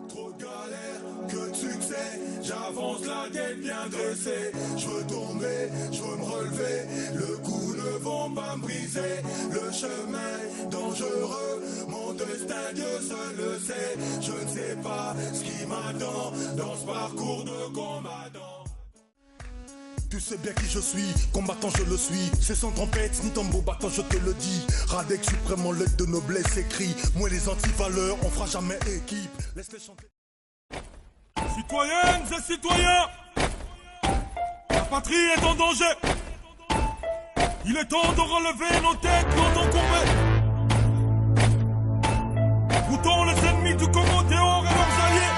Trop de galères, que de succès, j'avance la tête bien dressée. Je veux tomber, je veux me relever, le coup ne vont pas me briser. Le chemin dangereux, mon destin Dieu seul le sait. Je ne sais pas ce qui m'attend dans ce parcours de combattant. Tu sais bien qui je suis, combattant je le suis. C'est sans tempête ni tambour battant, je te le dis. Radek suprêmement l'œil de noblesse écrit. Moi les antivaleurs, on fera jamais équipe. Laisse-les chanter. Citoyennes et citoyens, la patrie est en danger. Il est temps de relever nos têtes longtemps courbées. Goûtons les ennemis du Congo, Théor et leurs alliés.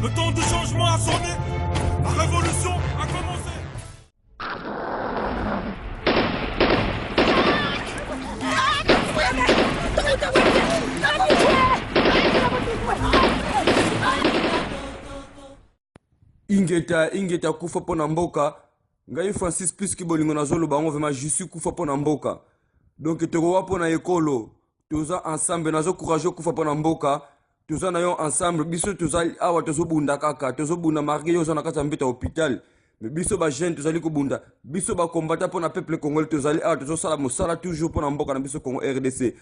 Le temps du changement a sonné. La révolution a commencé. ingeta kufa po na mboka ngai Francis Piski bolingo na zolo bango vraiment je suis kufa po na mboka donc tokowa po na ekolo toza ensemble nazo courageux kufa po na mboka toza na yo ensemble biso toza awa tozobunda kaka tozobunda marqué yo na kati ya mbeta hôpital mais biso ba jeune tozali kobunda biso ba combattant po na peuple congolais tozali awa tozosala mosala toujours po na mboka na biso Congo RDC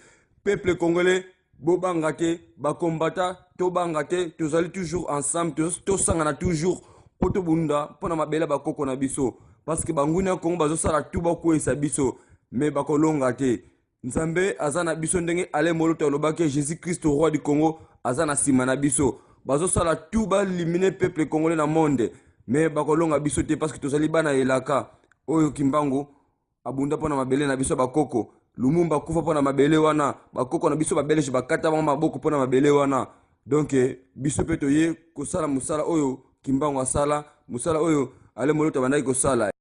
peuple congolais bobanga te ba combattant tobanga te tozali toujours ensemble tosangana toujours poto bunda pona mabela bakoko na biso parce que banguna Congo bazosala tout bakoyesa biso mais bakolonga te nzambe azana biso ndenge ale moloto alobaki Jésus Christ roi du Congo azana sima na biso bazosala tout baliminer peuple congolais na monde mais bakolonga biso te parce que tozali bana elaka oyo kimbangu abunda pona mabele na biso bakoko Lumumba kufa pona mabele wana bakoko na biso babeleje bakata bango maboko pona mabele wana donc biso pe toye kosala musala oyo kimbango asala musala oyo ale moloto bandaki kosala